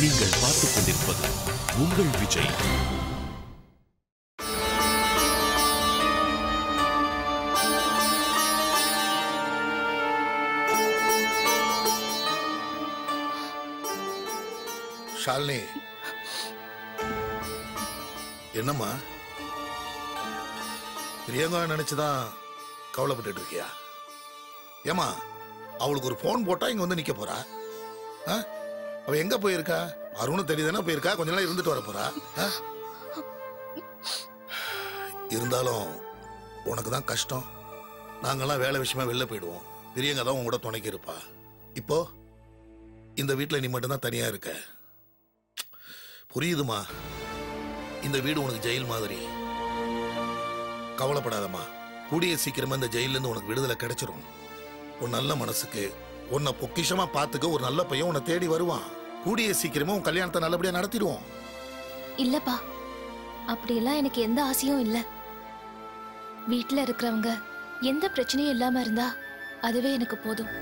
நீங்கள் பார்த்துக் கொண்டிருப்பது உங்கள் விஜய். ஷாலினி, என்னம்மா பிரியங்கா நினைச்சுதான் கவலைப்பட்டு இருக்கியா? ஏமா அவளுக்கு ஒரு போன் போட்டா இங்க வந்து நிக்க போறா. அவ எங்க போயிருக்கா? அருணும் தெரியுதானே போயிருக்கா, கொஞ்ச நாள் இருந்துட்டு வர போறா. இருந்தாலும் உனக்கு தான் கஷ்டம். நாங்கெல்லாம் வேலை விஷயமா வெளில போயிடுவோம். பிரியங்கா தான் உங்களோட துணைக்கு இருப்பா. இப்போ இந்த வீட்டுல நீ மட்டும்தான் தனியா இருக்க. புரியுதுமா, இந்த வீடு உனக்கு ஜெயில் மாதிரி. கவலைப்படாதம்மா, கூடிய சீக்கிரமா இந்த ஜெயில இருந்து உனக்கு விடுதலை கிடைச்சிரும். உன் நல்ல மனசுக்கு உன்னை பொக்கிஷமா பாத்துக்க ஒரு நல்ல பையன் உன்னை தேடி வருவான். கூடிய சீக்கிரமா உன் கல்யாணத்தை நல்லபடியா நடத்திடுவோம். இல்லப்பா, அப்படியெல்லாம் எனக்கு எந்த ஆசையும் இல்ல. வீட்டுல இருக்கிறவங்க எந்த பிரச்சனையும் இல்லாம இருந்தா அதுவே எனக்கு போதும்.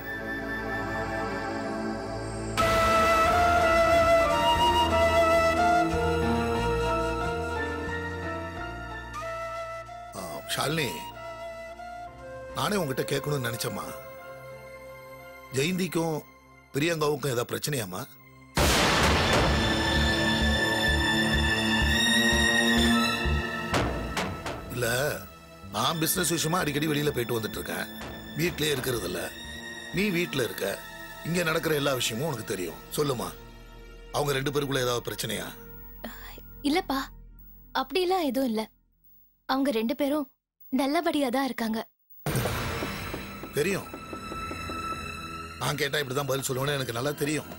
ஷாலினி, நானே உங்ககிட்ட கேட்கணும்னு நினைச்சம்மா. ஜெயந்திக்கும் பிரியங்காவுக்கும் ஏதாவது பிரச்சனையாமா? இல்ல, நான் பிசினஸ் விஷயமா அடிக்கடி வெளியில போயிட்டு வந்துட்டு இருக்கேன். வீட்லயே இருக்கிறது இல்ல. நீ வீட்டுல இருக்க. இங்க நடக்கிற எல்லா விஷயமும் உனக்கு தெரியும். சொல்லுமா, அவங்க ரெண்டு பேருக்குள்ள ஏதாவது பிரச்சனையா? இல்லப்பா, அப்படியெல்லாம் எதுவும் இல்ல. அவங்க ரெண்டு பேரும் நல்லபடியா தான் இருக்காங்க. தெரியும், நான் கேட்டா இப்படிதான் பதில் சொல்லுவேன்னு எனக்கு நல்லா தெரியும்.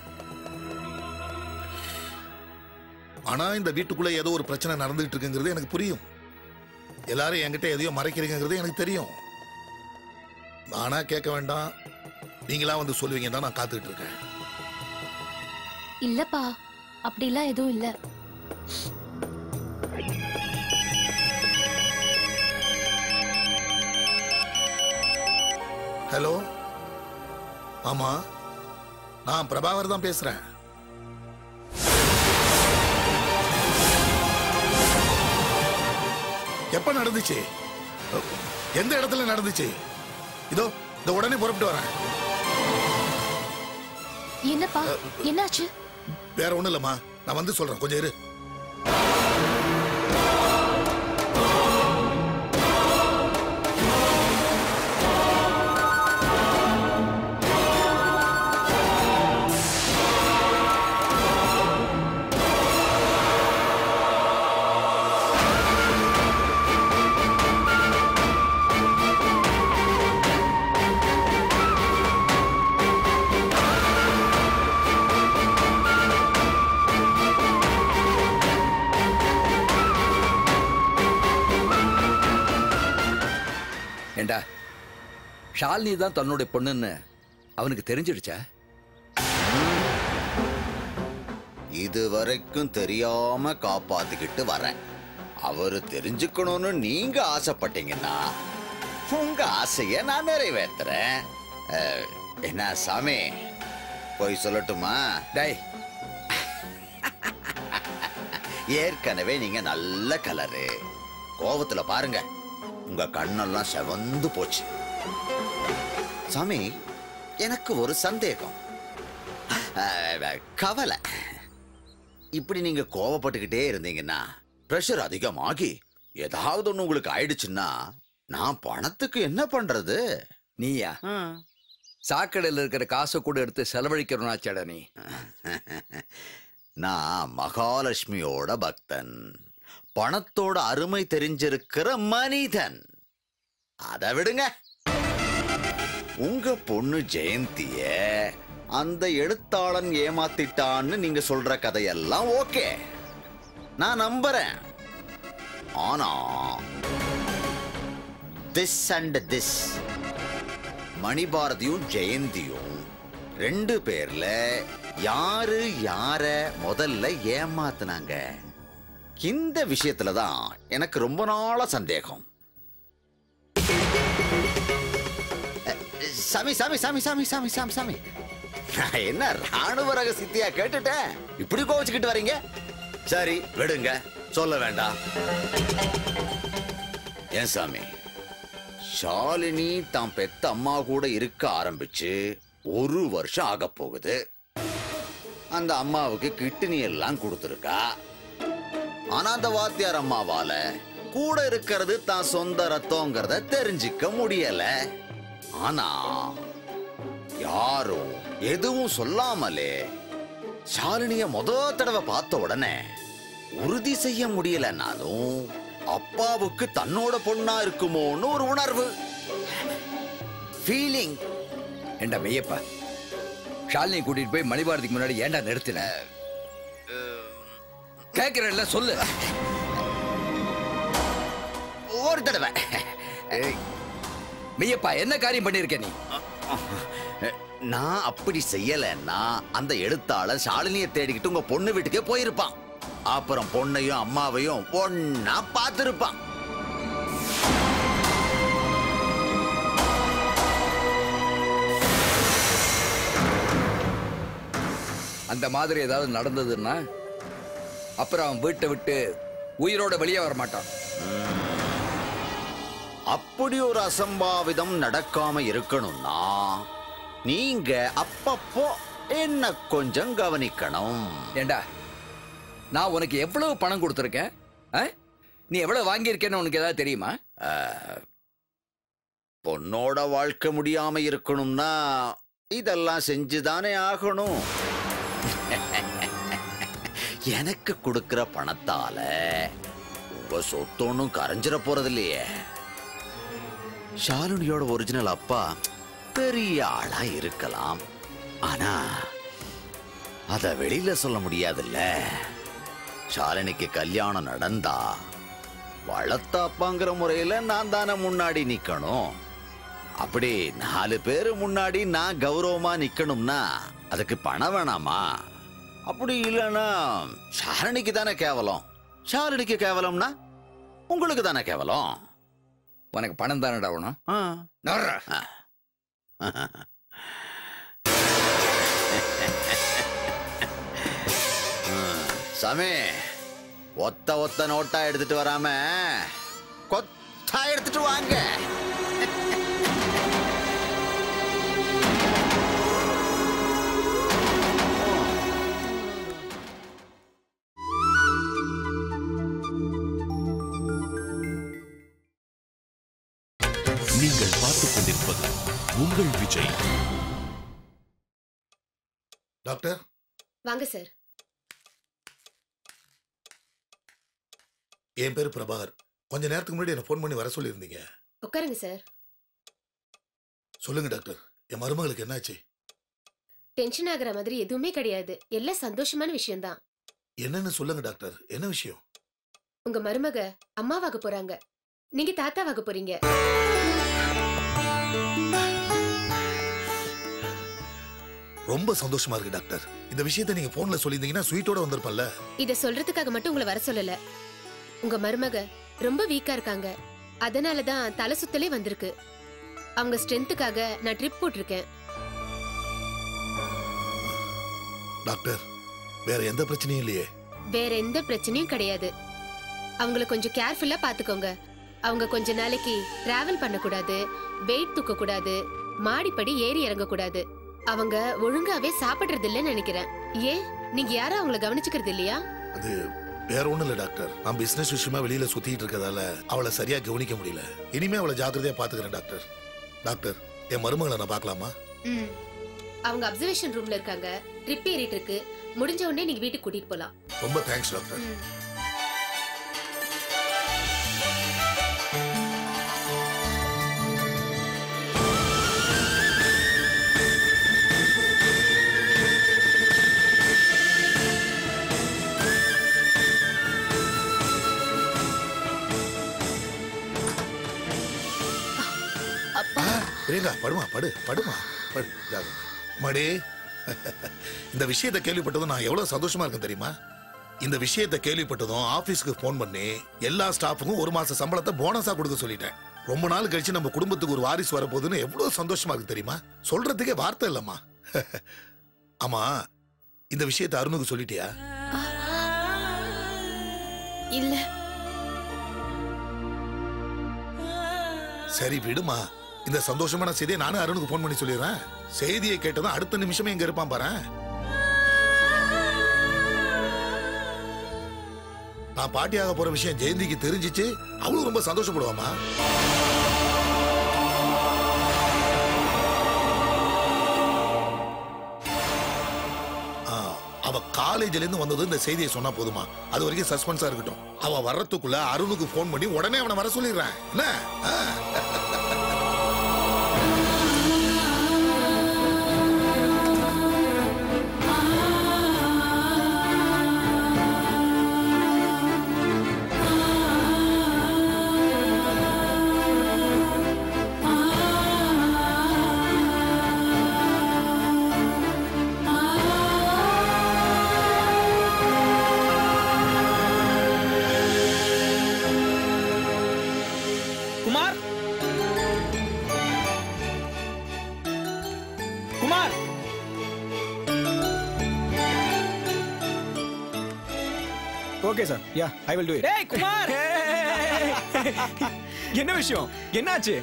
ஆனா இந்த வீட்டுக்குள்ள ஏதோ ஒரு பிரச்சனை நடந்துகிட்டு இருக்குங்கிறது எனக்கு புரியும். எல்லாரும் என்கிட்ட எதையோ மறைக்கிறீங்கிறது எனக்கு தெரியும். நானா கேட்க வேண்டாம், நீங்களா வந்து சொல்லுவீங்க தான் நான் காத்துக்கிட்டு இருக்கேன். இல்லப்பா, அப்படிலாம் எதுவும் இல்ல. ஹலோ, ஆமா, நான் பிரபாகர் தான் பேசுறேன். எப்ப நடந்துச்சு? எந்த இடத்துல நடந்துச்சு? இதோ இந்த உடனே புறப்பட்டு வரேன். என்னப்பா, என்னாச்சு? வேற ஒண்ணும் இல்லம்மா, நான் வந்து சொல்றேன், கொஞ்சம் இரு. ஏண்டா, ஷாலினி தான் தன்னுடைய பொண்ணுன்னு அவனுக்கு தெரிஞ்சிடுச்சா? இதுவரைக்கும் தெரியாம காப்பாத்திக்கிட்டு வரேன். அவரு தெரிஞ்சுக்கணும்னு நீங்க ஆசைப்பட்டீங்கன்னா உங்க ஆசைய நான் நிறைவேற்றுறேன். என்ன சாமி, போய் சொல்லட்டுமா? டேய், ஏற்கனவே நீங்க நல்ல கலரு. கோவத்துல பாருங்க, உங்க கண்ணெல்லாம் செவந்து போச்சு. சாமி, எனக்கு ஒரு சந்தேகம், கவலை. இப்படி நீங்க கோவப்பட்டுக்கிட்டே இருந்தீங்கன்னா பிரஷர் அதிகமாகி ஏதாவது ஒண்ணு உங்களுக்கு ஆயிடுச்சுன்னா நான் பணத்துக்கு என்ன பண்றது? நீயா சாக்கடையில் இருக்கிற காசை கூட எடுத்து செலவழிக்கிறோம்னாச்சடா நீ. நான் மகாலட்சுமியோட பக்தன், பணத்தோட அருமை தெரிஞ்சிருக்கிற மனிதன். அதை விடுங்க. உங்க பொண்ணு ஜெயந்திய அந்த எழுத்தாளன் ஏமாத்திட்டான்னு நீங்க சொல்ற கதையெல்லாம் ஓகே, நான் நம்புறேன். ஆனா திஸ் அண்ட் திஸ், மணிபாரதியும் ஜெயந்தியும் ரெண்டு பேர்ல யாரு யார முதல்ல ஏமாத்துனாங்க? இந்த விஷயத்துலதான் எனக்கு ரொம்ப நாளா சந்தேகம். சாமி சாமி சாமி சாமி சாமி சாமி சாமி நான் என்ன ராணுவ ரகசியத்தையா கேட்டுட்டேன், இப்படி கோவிச்சுக்கிட்டு வரீங்க? சரி விடுங்க, சொல்ல வேண்டாம். ஏன் சாமி, ஷாலினி தான் பெத்த அம்மா கூட இருக்க ஆரம்பிச்சு 1 வருஷம் ஆக போகுது. அந்த அம்மாவுக்கு கிட்னி எல்லாம் கொடுத்துருக்கா. ஆனா அந்த வாத்தியார் அம்மாவால கூட இருக்கிறது தான் சொந்த ரத்தம்ங்கிறத தெரிஞ்சிக்க முடியல. ஆனா யாரும் எதுவும் சொல்லாமலே ஷாலினிய தடவை பார்த்த உடனே உறுதி செய்ய முடியலனாலும் அப்பாவுக்கு தன்னோட பொண்ணா இருக்குமோன்னு ஒரு உணர்வு, ஃபீலிங். ஏண்டா மெய்யப்பா, ஷாலினி கூட்டிட்டு போய் மணிபாரதிக்கு முன்னாடி ஏண்டா நிறுத்தின? கேட்கிறல்ல, சொல்லு. ஒரு தடவை. மெய்யப்பா, என்ன காரியம் பண்ணிருக்க நீ? நான் அப்படி செய்யலன்னா அந்த எழுத்தாளர் ஷாலினியை தேடிக்கிட்டு உங்க பொண்ணு வீட்டுக்கே போயிருப்பான். அப்புறம் பொண்ணையும் அம்மாவையும் ஒன்னா பார்த்திருப்பான். அந்த மாதிரி ஏதாவது நடந்ததுன்னா அப்புறம் அவன் வீட்டை விட்டு உயிரோட வெளியே வர மாட்டான். அப்படி ஒரு அசம்பாவிதம் நடக்காம இருக்கணும்னா நீங்க அப்பப்போ என்ன கொஞ்சம் கவனிக்கணும். ஏண்டா, நான் உனக்கு எவ்வளவு பணம் கொடுத்துருக்கேன்? நீ எவ்வளவு வாங்கியிருக்கேன்னு உனக்கு ஏதாவது தெரியுமா? பொண்ணோட வாழ்க்கை முடியாம இருக்கணும்னா இதெல்லாம் செஞ்சுதானே ஆகணும். எனக்கு கொடுக்கிற பணத்தால உங்க சொத்தொன்னும் கரைஞ்சிட போறது இல்லையே. ஷாலினியோட ஒரிஜினல் அப்பா பெரிய ஆளா இருக்கலாம், ஆனா அத வெளியில சொல்ல முடியாதுல்ல. ஷாலினிக்கு கல்யாணம் நடந்தா வளர்த்த அப்பாங்கிற முறையில நான் தானே முன்னாடி நிக்கணும். அப்படி 4 பேரு முன்னாடி நான் கௌரவமா நிக்கணும்னா அதுக்கு பணம் வேணாமா? அப்படி இல்லைன்னா ஷாலினிக்கு தானே கேவலம். ஷாலினிக்கு கேவலம்னா உங்களுக்கு தானே கேவலம். உனக்கு பணம் தானடா வேணும். சாமி, ஒத்த நோட்டா எடுத்துட்டு வராம கொத்தா எடுத்துட்டு வாங்க. நீங்கள் பார்த்துக் கொண்டிருப்பது உங்கள் விஜய். டாக்டர் வாங்க சார். என் பேரு பிரபாகர். கொஞ்ச நேரத்துக்கு முன்னாடி என்ன ஃபோன் பண்ணி வர சொல்லியிருந்தீங்க. உட்காருங்க சார். சொல்லுங்க டாக்டர், என் மருமகளுக்கு என்னாச்சு? டென்ஷன் ஆகுற மாதிரி எதுவுமே கிடையாது, எல்லாம் சந்தோஷமான விஷயம்தான். என்னன்னு சொல்லுங்க டாக்டர், என்ன விஷயம்? உங்க மருமக அம்மாவாக போறாங்க, நீங்க தாத்தாவாக போறீங்க. ரொம்ப சந்தோஷமா இருக்கு டாக்டர். இந்த விஷயத்தை நீங்க போன்ல சொல்லியிருந்தீங்கன்னா ஸ்வீட்டோட வந்திருப்பல்ல. இத சொல்றதுக்காக மட்டும் உங்களை வர சொல்லல. உங்க மருமக ரொம்ப வீக்கா இருக்காங்க, அதனாலதான் தலை சுத்தலே வந்திருக்கு. அவங்க ஸ்ட்ரென்த்துக்காக நான் ட்ரிப் போட்டிருக்கேன். டாக்டர், வேற எந்த பிரச்சனையும் இல்லையே? வேற எந்த பிரச்சனையும் கிடையாது. அவங்கள கொஞ்சம் கேர்ஃபுல்லா பாத்துக்கோங்க. அவங்க கொஞ்ச நாளைக்கு டிராவல் பண்ணக்கூடாது, வெயிட் தூக்க கூடாது, மாடிப்படி ஏறி இறங்க கூடாது. அவங்க ஒழுங்காவே சாப்பிடுறது இல்லைன்னு நினைக்கிறேன். ஏன், நீங்க யாரும் அவங்கள கவனிச்சுக்கிறது இல்லையா? அது வேற ஒண்ணும் இல்ல டாக்டர். நான் பிசினஸ் விஷயமா வெளியில சுத்திட்டு இருக்கதால அவளை சரியா கவனிக்க முடியல. இனிமே அவளை ஜாக்கிரதையா பாத்துக்கிறேன் டாக்டர். டாக்டர், என் மருமகளை நான் பார்க்கலாமா? அவங்க அப்சர்வேஷன் ரூம்ல இருக்காங்க, ட்ரிப் ஏறிட்டு இருக்கு. முடிஞ்ச உடனே நீங்க வீட்டுக்கு கூட்டிட்டு போலாம். ரொம்ப தேங்க்ஸ் டாக்டர். படுமா படு படுமா படு. மடே, இந்த விஷயத்தை கேள்விப்பட்டதும் நான் எவ்வளவு சந்தோஷமா இருக்கேன் தெரியுமா? இந்த விஷயத்தை கேள்விப்பட்டதும் ஆபீஸ்க்கு போன் பண்ணி எல்லா ஸ்டாஃபுக்கும் 1 மாச சம்பளத்தை போனஸா கொடுக்க சொல்லிட்டேன். ரொம்ப நாள் கழிச்சு நம்ம குடும்பத்துக்கு ஒரு வாரிசு வரப்போகுதுன்னு எவ்வளவு சந்தோஷமா இருக்கு தெரியுமா? சொல்றதுக்கே வார்த்தை இல்லம்மா. ஆமா, இந்த விஷயத்தை அருணுக்கு சொல்லிட்டியா? இல்ல. சரி விடுமா, இந்த சந்தோஷமான செய்தியை நானும் அருணுக்கு போன் பண்ணி சொல்லிடுறேன். செய்தியை கேட்டதும் அடுத்த நிமிஷமே இங்க இருப்பான் பாரு. நான் பாட்டியாக போற விஷயம் ஜெயந்திக்கு தெரிஞ்சிச்சு, அவளும் ரொம்ப சந்தோஷப்படுவாமா. அவ காலேஜ்ல இருந்து வந்தது இந்த செய்தியை சொன்னா போதுமா? அது வரைக்கும் சஸ்பென்ஸா இருக்கட்டும். அவ வர்றதுக்குள்ள அருணுக்கு போன் பண்ணி உடனே அவனை வர சொல்லிடுறேன். என்ன? Kumar, Kumar, okay sir, yeah I will do it. டேய் குமார், என்ன விஷயம்? என்னாச்சு?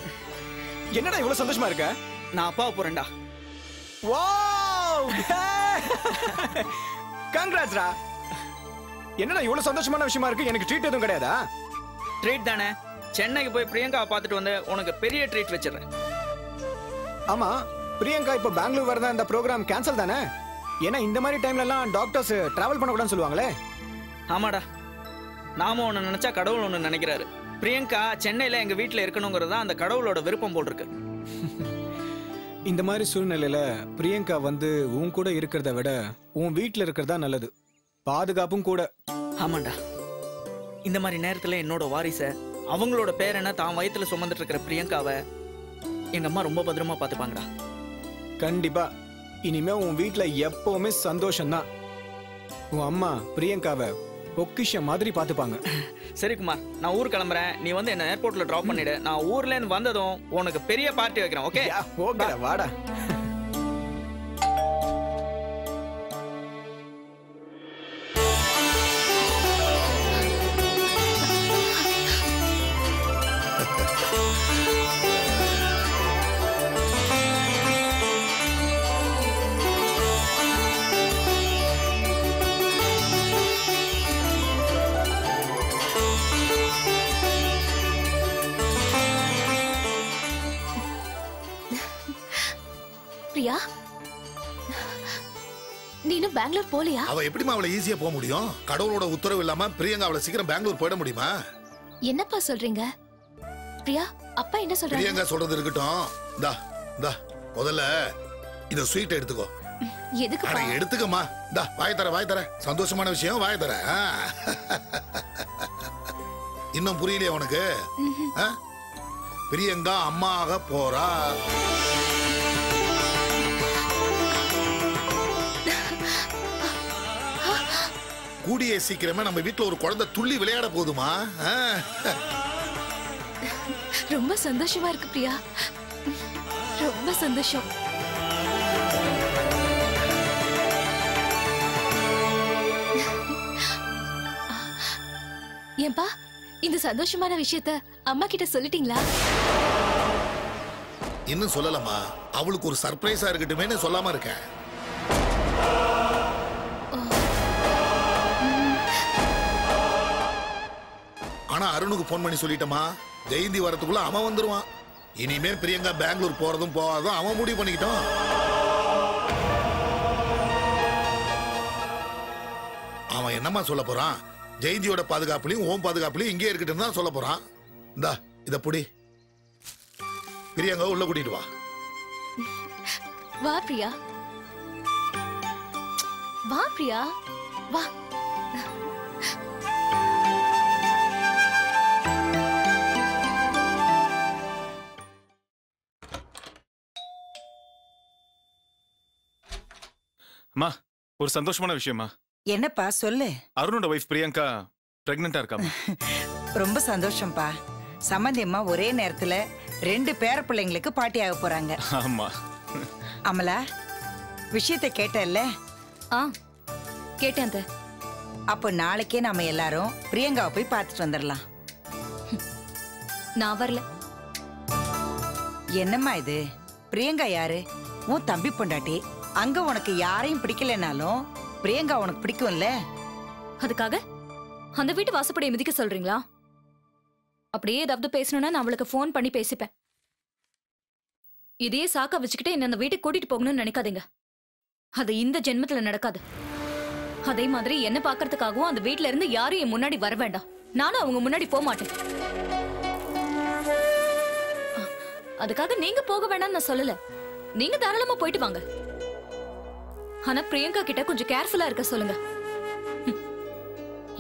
என்னடா இவ்வளவு சந்தோஷமா இருக்க? நான் அப்பாவை போறேன்டா. வாவ்! கங்க்ராட்ஸ் டா. என்னடா இவ்வளவு சந்தோஷமான விஷயமா இருக்கு? எனக்கு ட்ரீட் எதுவும் கிடையாதா? ட்ரீட் தானே. சென்னைக்கு போய் பிரியங்காவை பார்த்துட்டு வந்து உனக்கு பெரிய ட்ரீட் வச்சிடறேன். ஆமா, பிரியங்கா இப்ப பெங்களூர் வரதா இந்த ப்ரோக்ராம் கேன்சல் தானே? ஏன்னா இந்த மாதிரி டைம்ல எல்லாம் டாக்டர்ஸ் டிராவல் பண்ணக்கூடாதுன்னு சொல்லுவாங்களே. ஆமாடா, நாம ஒன்று நினைச்சா கடவுள் ஒன்று நினைக்கிறாரு. பிரியங்கா சென்னையில் எங்கள் வீட்டில் இருக்கணுங்கிறது தான் அந்த கடவுளோட விருப்பம் போல் இருக்கு. இந்த மாதிரி சூழ்நிலையில பிரியங்கா வந்து உன் கூட இருக்கிறத விட உன் வீட்டில் இருக்கிறதா நல்லது, பாதுகாப்பும் கூட. ஆமாண்டா, இந்த மாதிரி நேரத்தில் என்னோட வாரிசை, அவங்களோட பேரனை தான் வயிற்றுல சுமந்துட்டு இருக்கிற பிரியங்காவை எங்க அம்மா ரொம்ப பத்திரமா பார்த்துப்பாங்கடா. கண்டிப்பா. இனிமே உன் வீட்டுல எப்பவுமே சந்தோஷம்தான். உன் அம்மா பிரியங்காவை பொக்கிஷம் மாதிரி பார்த்துப்பாங்க. சரி குமார், நான் ஊர் கிளம்புறேன். நீ வந்து என்ன ஏர்போர்ட்ல டிராப் பண்ணிடு. நான் ஊர்ல இருந்து வந்ததும் உனக்கு பெரிய பார்ட்டி வைக்கிறேன். ஓகே? ஓகே, வாடா. பிரியா, நீ இன்னும் பெங்களூர் போலியா? அவ எப்படிமா அவளை ஈஸியா போக முடியும்? கடவுளோட உத்தரவு இல்லாம பிரியங்கா அவளை சீக்கிரம் பெங்களூர் போயிட முடியுமா? என்னப்பா சொல்றீங்க? பிரியா, அப்பா என்ன சொல்றாங்க? பிரியங்கா சொல்றது இருக்கட்டும். இந்தா இந்தா, முதல்ல இந்த ஸ்வீட் எடுத்துக்கோ. எதுக்குப்பா? அட எடுத்துக்கம்மா. இந்தா, வாய் தர. சந்தோஷமான விஷயம், வாய் தர. இன்னும் புரியலையா உனக்கு? பிரியங்கா அம்மா ஆக போறா. கூடிய சீக்கிரமே நம்ம வீட்டுல ஒரு குழந்தை துள்ளி விளையாட போதுமா? ரொம்ப சந்தோஷமா இருக்கு பிரியா, ரொம்ப சந்தோஷம். ஏன்பா, இந்த சந்தோஷமான விஷயத்த அம்மா கிட்ட சொல்லிட்டீங்களா? இன்னும் சொல்லலமா. அவளுக்கு ஒரு சர்ப்ரைஸா இருக்கட்டுமே சொல்லாம இருக்கேன். ஆனா அருணுக்கு போன் பண்ணி சொல்லிட்டமா, ஜெயந்தி வரதுக்குள்ள அவன் வந்துருவான். இனிமே பிரியங்கா பெங்களூர் போறதும் போகாதும் அவன் முடிவு பண்ணிக்கிட்டோம். அவன் என்னமா சொல்ல போறான்? ஜெயந்தியோட பாதுகாப்புலையும் ஓம் பாதுகாப்புலையும் இங்கே இருக்கட்டும் தான் சொல்ல போறான். இந்தா இத புடி, பிரியங்கா உள்ள கூட்டிட்டு வா. வா பிரியா, வா பிரியா, வா. அம்மா, ஒரு சந்தோஷமான விஷயமா. என்னப்பா சொல்லு. அருணோட வைஃப் பிரியங்கா பிரெக்னெண்டா இருக்காமா. ரொம்ப சந்தோஷம்ப்பா. சம்பந்தியம்மா ஒரே நேரத்துல 2 பேர பிள்ளைங்களுக்கு பாட்டி ஆக போறாங்க. ஆமா. அமலா, விஷயத்தை கேட்டல்ல? ஆ கேட்டேன் அத்தை. அப்போ நாளைக்கே நாம எல்லாரும் பிரியங்காவை போய் பார்த்துட்டு வந்துடலாம். நான் வரல. என்னம்மா இது? பிரியங்கா யாரு? உன் தம்பி பொண்டாட்டி. அங்க உனக்கு யாரையும் பிடிக்கலனாலும் பிரியங்கா உனக்கு பிடிக்கும்ல? அதுக்காக அந்த வீட்டு வாசப்படியை மிதிக்க சொல்றீங்களா? அப்படியே ஏதாவது பேசணும்னா நான் அவளுக்கு ஃபோன் பண்ணி பேசிப்பேன். இதையே சாக்கா வச்சுக்கிட்டு என்ன அந்த வீட்டுக்கு கூட்டிட்டு போகணும்னு நினைக்காதீங்க. அது இந்த ஜென்மத்துல நடக்காது. அதே மாதிரி என்ன பாக்குறதுக்காகவும் அந்த வீட்டுல இருந்து யாரும் என் முன்னாடி வர வேண்டாம். நானும் அவங்க முன்னாடி போக மாட்டேன். அதுக்காக நீங்க போக வேண்டாம்னு நான் சொல்லல. நீங்க தாராளமா போயிட்டு வாங்க. ஆனா பிரியங்கா கிட்ட கொஞ்சம் கேர்ஃபுல்லா இருக்க சொல்லுங்க.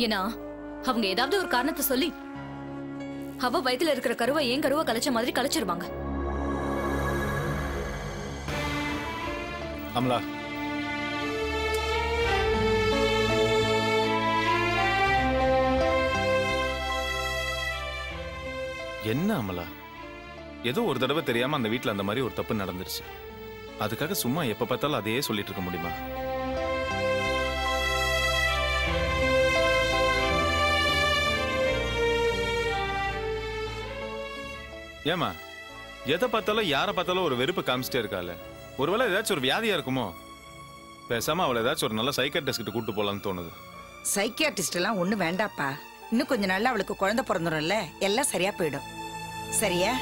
ஏன்னா அவங்க ஏதாவது ஒரு காரணத்தை சொல்லி அவ வயித்துல இருக்கிற கருவை ஏன் கருவை கலைச்ச மாதிரி கலைச்சிருவாங்க. அமலா, என்ன அமலா, ஏதோ ஒரு தடவை தெரியாம அந்த வீட்டுல அந்த மாதிரி ஒரு தப்பு நடந்துருச்சு. அதுக்காக சும்மா எப்ப பார்த்தாலும் அதையே சொல்லிட்டு இருக்க முடியுமா? ஏமா, எதை பார்த்தாலும் யாரை பார்த்தாலும் ஒரு வெறுப்பு காமிச்சிட்டே இருக்கால. ஒருவேளை ஏதாச்சும் ஒரு வியாதியா இருக்குமோ? பேசாம அவளை ஏதாச்சும் ஒரு நல்ல சைக்காட்ரிஸ்ட் கிட்ட கூட்டு போலான்னு தோணுது. சைக்கியாட்ரிஸ்ட் எல்லாம் ஒண்ணு வேண்டாப்பா. இன்னும் கொஞ்ச நாள்ல அவளுக்கு குழந்தை பிறந்துடும்ல, எல்லாம் சரியா போயிடும். சரியா?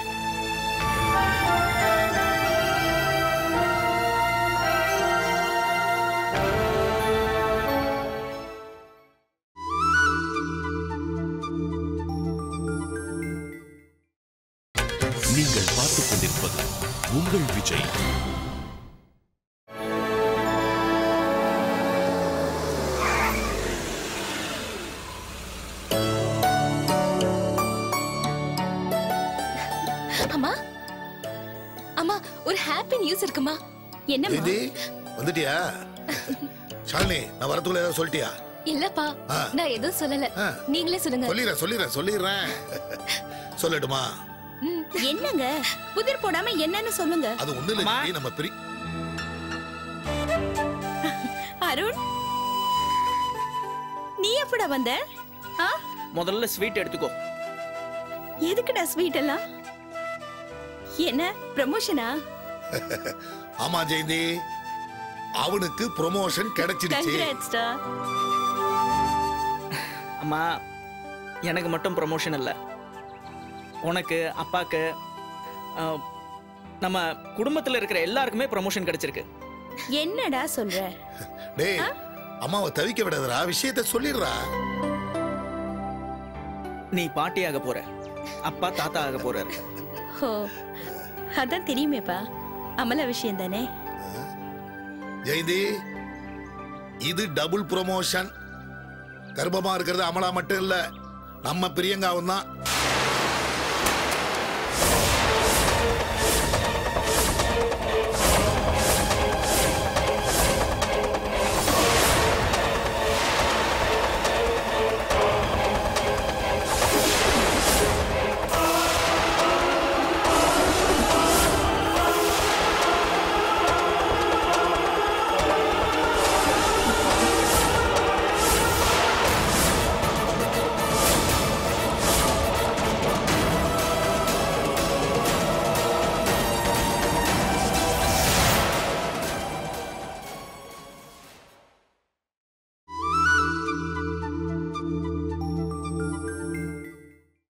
நீங்கள் பார்த்துக் கொண்டிருப்பது உங்கள் விஜய். அம்மா, அம்மா, ஒரு ஹாப்பி நியூஸ் இருக்குமா? என்னம்மா? வந்துட்டியா? ஷாலினி, நான் வரதுக்குள்ள ஏதாவது சொல்லிட்டியா? இல்லப்பா, நான் எதுவும் சொல்லல. நீங்களே சொல்லுங்க. சொல்லிடுறேன். சொல்லட்டுமா? என்னங்க புதிர் போடாம என்னன்னு சொல்லுங்க. அது ஒண்ணு இல்ல, நம்ம அருண், நீ எப்படா வந்த? முதல்ல ஸ்வீட் எடுத்துக்கோ. எதுக்குடா ஸ்வீட் எல்லாம்? என்ன ப்ரமோஷனா? ஆமா ஜெயந்தி, அவனுக்கு ப்ரமோஷன் கிடைச்சிடுச்சு. கங்க்ராட்ஸ்டா. அம்மா, எனக்கு மட்டும் ப்ரமோஷன் இல்ல, உனக்கு, அப்பாக்கு, நம்ம குடும்பத்துல இருக்கிற எல்லாருக்குமே ப்ரமோஷன் கிடைச்சிருக்கு. என்னடா சொல்ற? டேய், அம்மாவை தவிக்க விடாதடா, விஷயத்தை சொல்லிடுறா. நீ பாட்டியாக போற, அப்பா தாத்தா ஆக போறாரு. ஓ, அதான் தெரியுமேப்பா. அமலா விஷயம் தானே. ஜெயந்தி, இது டபுள் ப்ரமோஷன். கர்ப்பமா இருக்கிறது அமலா மட்டும் இல்ல, நம்ம பிரியங்காவும் தான்.